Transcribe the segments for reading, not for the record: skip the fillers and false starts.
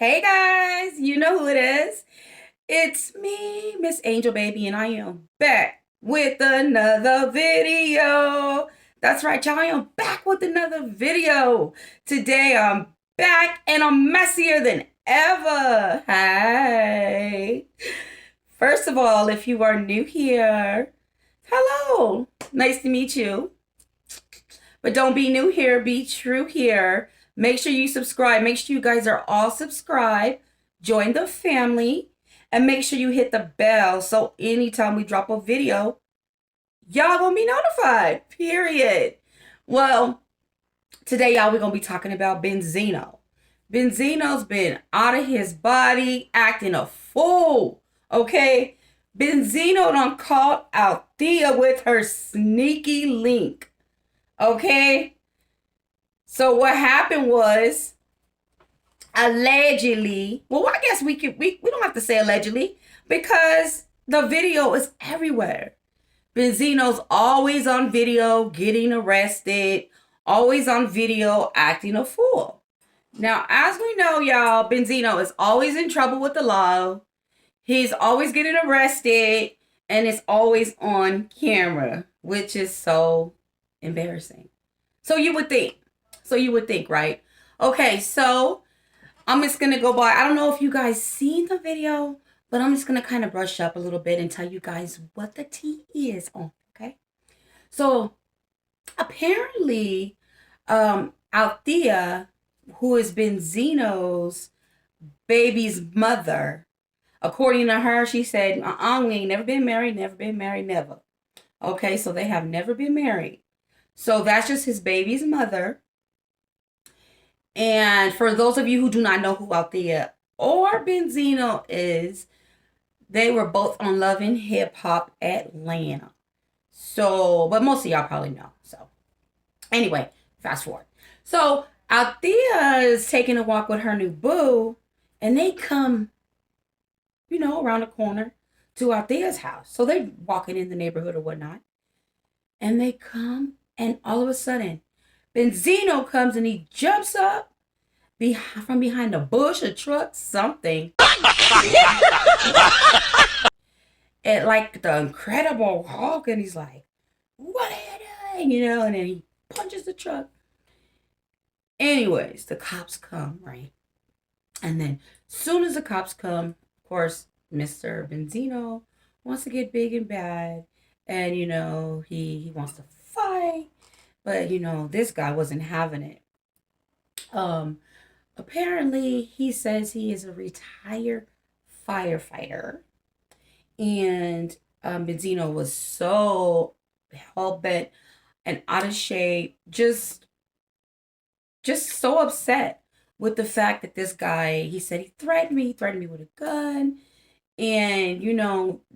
Hey guys, you know who it is. It's me, Miss Angel Baby, and I am back with another video. That's right, y'all. I am back with another video. Today I'm back and I'm messier than ever. Hi. First of all, if you are new here, hello. Nice to meet you. But don't be new here, be true here. Make sure you subscribe. Make sure you guys are all subscribed. Join the family. And make sure you hit the bell so anytime we drop a video, y'all gonna be notified. Period. Well, today, y'all, we're gonna be talking about Benzino. Benzino's been out of his body, acting a fool. Okay? Benzino done caught Althea with her sneaky link. Okay? So what happened was, allegedly, well, I guess we don't have to say allegedly because the video is everywhere. Benzino's always on video getting arrested, always on video acting a fool. Now, as we know, y'all, Benzino is always in trouble with the law. He's always getting arrested and it's always on camera, which is so embarrassing. So you would think, right? Okay, so I'm just going to go by. I don't know if you guys seen the video, but I'm just going to kind of brush up a little bit and tell you guys what the tea is on, okay? So apparently, Althea, who is Benzino's baby's mother, according to her, she said, we ain't never been married, never. Okay, so they have never been married. So that's just his baby's mother. And for those of you who do not know who Althea or Benzino is, they were both on Love and Hip Hop Atlanta. So, but most of y'all probably know. So, anyway, fast forward. So, Althea is taking a walk with her new boo, and they come, around the corner to Althea's house. So, they're walking in the neighborhood or whatnot. And they come, and all of a sudden, Benzino comes and he jumps up from behind a bush, a truck, something. And like the Incredible Hulk, and he's like, "What are you doing?" And then he punches the truck. Anyways, the cops come, right? And then soon as the cops come, of course, Mr. Benzino wants to get big and bad. And, he wants to fight. But, this guy wasn't having it. Apparently, he says he is a retired firefighter. And Benzino was so hell-bent and out of shape, just so upset with the fact that this guy, he said he threatened me with a gun. And,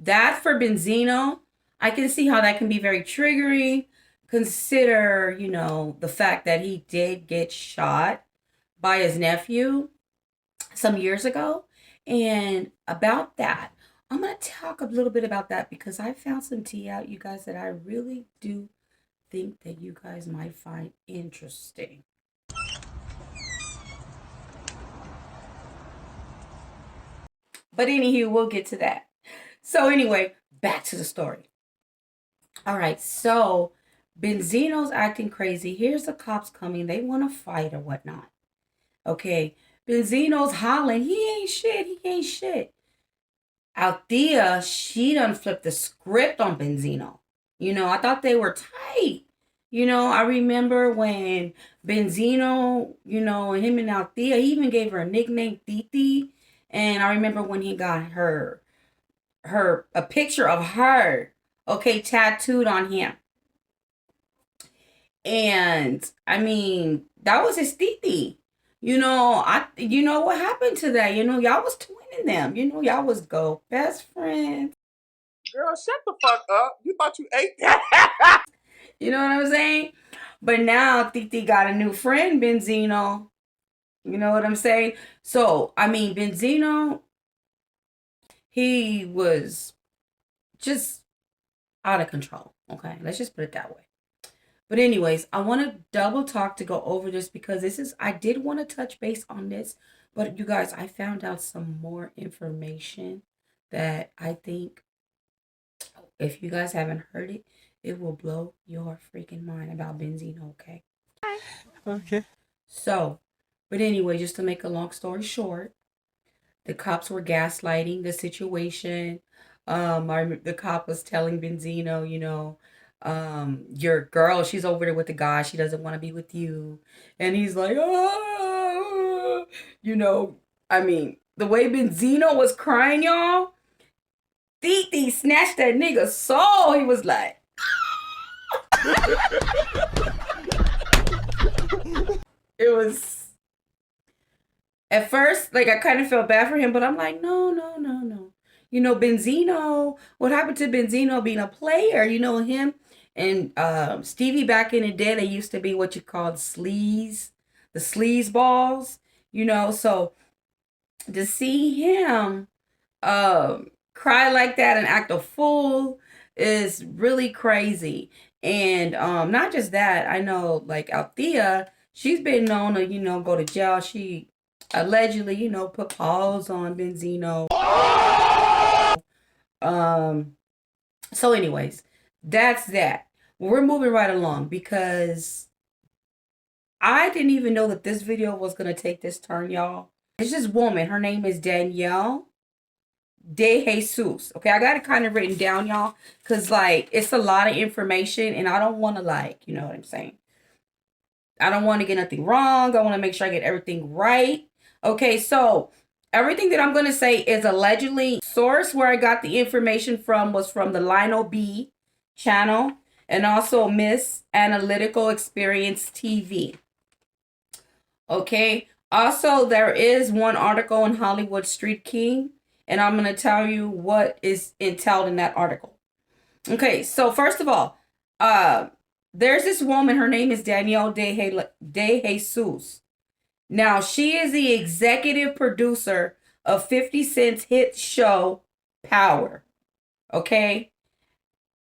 that for Benzino, I can see how that can be very triggering. Consider, the fact that he did get shot by his nephew some years ago. And about that, I'm going to talk a little bit about that because I found some tea out, you guys, that I really do think that you guys might find interesting. But anywho, we'll get to that. So anyway, back to the story. All right, so Benzino's acting crazy. Here's the cops coming. They want to fight or whatnot. Okay, Benzino's hollering. He ain't shit. Althea, she done flipped the script on Benzino. I thought they were tight. I remember when Benzino, him and Althea, he even gave her a nickname, Titi. And I remember when he got a picture of her, okay, tattooed on him. And I mean, that was his Titi. What happened to that? Y'all was twinning them. Y'all was go best friends. Girl, shut the fuck up. You thought you ate that? You know what I'm saying? But now Titi got a new friend, Benzino. You know what I'm saying? So, I mean, Benzino, he was just out of control. Okay, let's just put it that way. But anyways, I want to double talk to go over this because I did want to touch base on this But you guys, I found out some more information that I think if you guys haven't heard it, it will blow your freaking mind about Benzino, okay? Okay. So, but anyway, just to make a long story short, the cops were gaslighting the situation. The cop was telling Benzino, your girl, she's over there with the guy. She doesn't want to be with you. And he's like, oh, I mean, the way Benzino was crying, y'all, Titi snatched that nigga's soul. He was like, it was, at first, like, I kind of felt bad for him, but I'm like, no, no, no, no. Benzino, what happened to Benzino being a player? Him and Stevie back in the day, they used to be what you called sleaze, the sleaze balls, so to see him cry like that and act a fool is really crazy. And not just that, I know like Althea, she's been known to, go to jail. She allegedly, put paws on Benzino. So anyways, that's that. We're moving right along because I didn't even know that this video was going to take this turn, y'all. It's this woman. Her name is Danielle De Jesus. Okay, I got it kind of written down, y'all, because like it's a lot of information and I don't want to you know what I'm saying? I don't want to get nothing wrong. I want to make sure I get everything right. Okay, so everything that I'm going to say is allegedly. Source where I got the information from was from the Lionel B channel and also Miss Analytical Experience TV. Okay, also there is one article in Hollywood Street King, and I'm going to tell you what is entailed in that article. Okay, so first of all, there's this woman, her name is Danielle De Jesus. Now, she is the executive producer of 50 Cent's hit show, Power. Okay?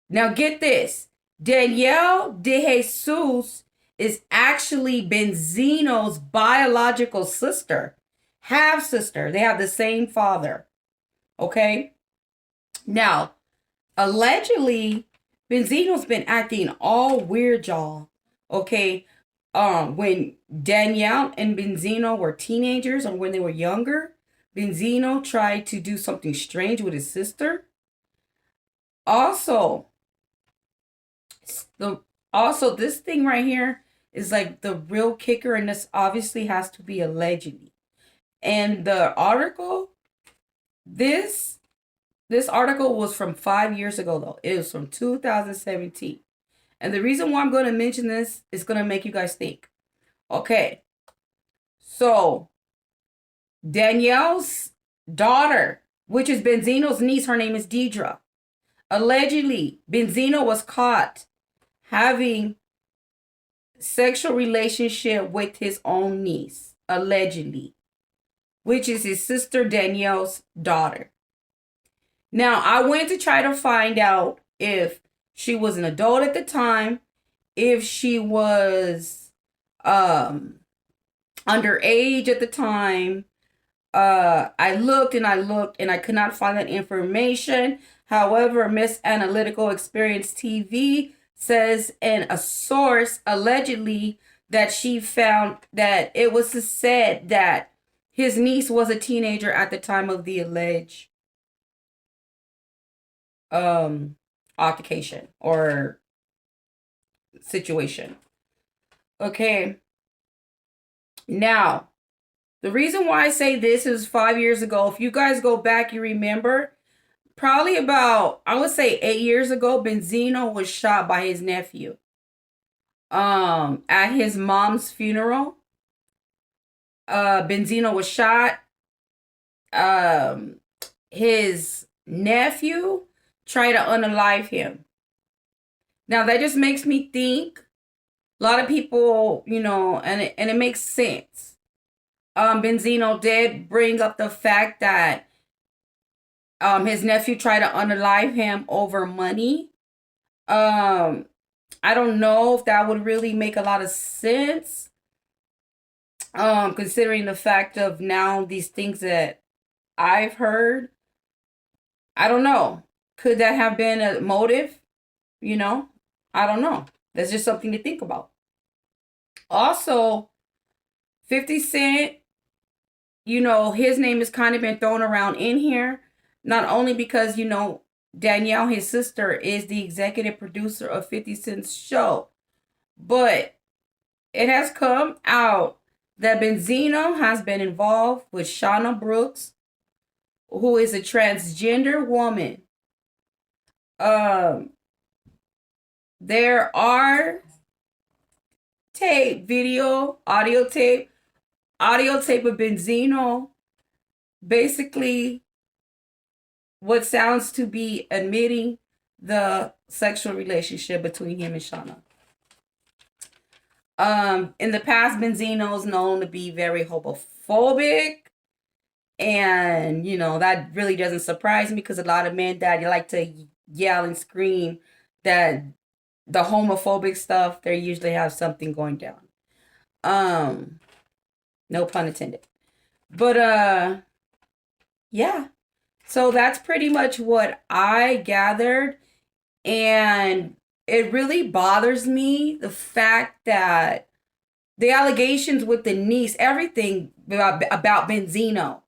Now, get this. Danielle De Jesus is actually Benzino's biological sister, half-sister. They have the same father. Okay? Now, allegedly, Benzino's been acting all weird, y'all. Okay? When Danielle and Benzino were teenagers or when they were younger, Benzino tried to do something strange with his sister. Also, this thing right here is like the real kicker, and this obviously has to be allegedly. And the article, this article was from 5 years ago, though. It was from 2017. And the reason why I'm going to mention this is going to make you guys think. Okay. So, Danielle's daughter, which is Benzino's niece, her name is Deidre. Allegedly, Benzino was caught having sexual relationship with his own niece. Allegedly. Which is his sister Danielle's daughter. Now, I went to try to find out if she was an adult at the time, if she was underage at the time. I looked and I could not find that information. However, Miss Analytical Experience TV says in a source allegedly that she found that it was said that his niece was a teenager at the time of the alleged altercation or situation. Okay. Now, the reason why I say this is 5 years ago. If you guys go back, you remember, probably about, I would say 8 years ago, Benzino was shot by his nephew. At his mom's funeral. Benzino was shot. His nephew tried to unalive him. Now that just makes me think. A lot of people, and it makes sense. Benzino did bring up the fact that his nephew tried to unalive him over money. I don't know if that would really make a lot of sense. Considering the fact of now these things that I've heard, I don't know. Could that have been a motive? You know, I don't know. That's just something to think about. Also, 50 Cent, his name has kind of been thrown around in here, not only because, Danielle, his sister, is the executive producer of 50 Cent's show, but it has come out that Benzino has been involved with Shauna Brooks, who is a transgender woman. Um, there are audio tape of Benzino, basically what sounds to be admitting the sexual relationship between him and Shauna. In the past, Benzino is known to be very homophobic. And, that really doesn't surprise me because a lot of men that like to yell and scream that the homophobic stuff, they usually have something going down. No pun intended. But yeah. So that's pretty much what I gathered. And it really bothers me the fact that the allegations with the niece, everything about Benzino.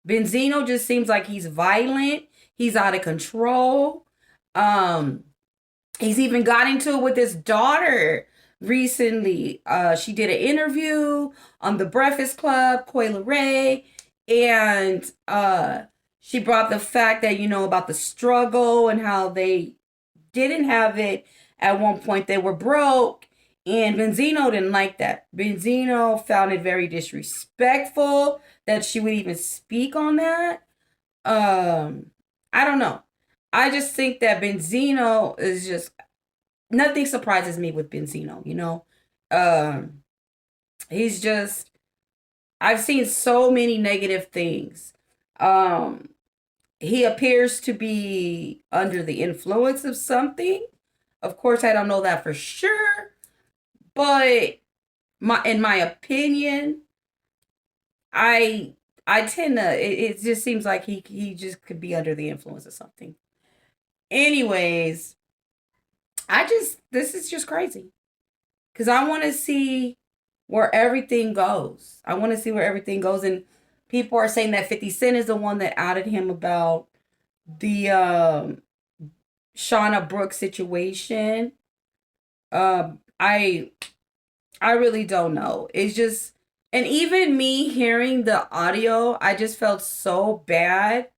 Benzino just seems like he's violent. He's out of control. He's even got into it with his daughter recently. She did an interview on the Breakfast Club, Coyle Ray, and she brought the fact that, about the struggle and how they didn't have it at one point. They were broke. And Benzino didn't like that. Benzino found it very disrespectful that she would even speak on that. I don't know. I just think that Benzino is just, nothing surprises me with Benzino, He's just, I've seen so many negative things. He appears to be under the influence of something. Of course, I don't know that for sure. But in my opinion, I tend to, it just seems like he just could be under the influence of something. Anyways, this is just crazy. Because I want to see where everything goes. I want to see where everything goes. And people are saying that 50 Cent is the one that outed him about the Shauna Brooks situation. I really don't know. It's just, and even me hearing the audio, I just felt so bad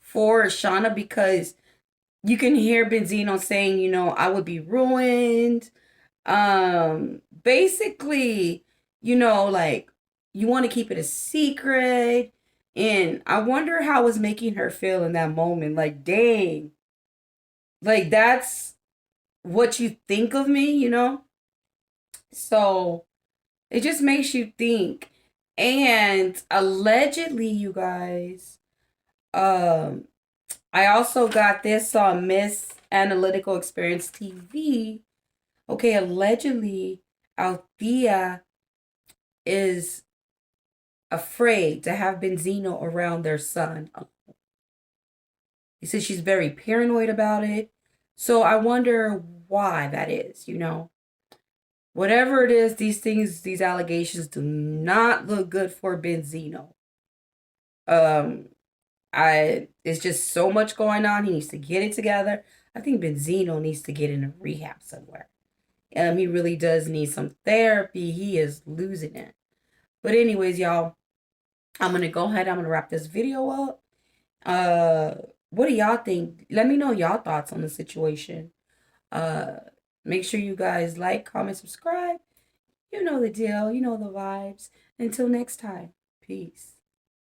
for Shauna because you can hear Benzino saying, I would be ruined. Basically, like, you want to keep it a secret. And I wonder how it was making her feel in that moment. Like, dang. Like, that's what you think of me, So it just makes you think. And allegedly, you guys, I also got this on Miss Analytical Experience TV. Okay, allegedly, Althea is afraid to have Benzino around their son. He says she's very paranoid about it. So I wonder why that is, Whatever it is, these allegations do not look good for Benzino. It's just so much going on. He needs to get it together. I think Benzino needs to get into rehab somewhere. He really does need some therapy. He is losing it. But anyways, y'all, I'm gonna go ahead. I'm gonna wrap this video up. What do y'all think? Let me know y'all thoughts on the situation. Make sure you guys like, comment, subscribe. You know the deal. You know the vibes. Until next time, peace.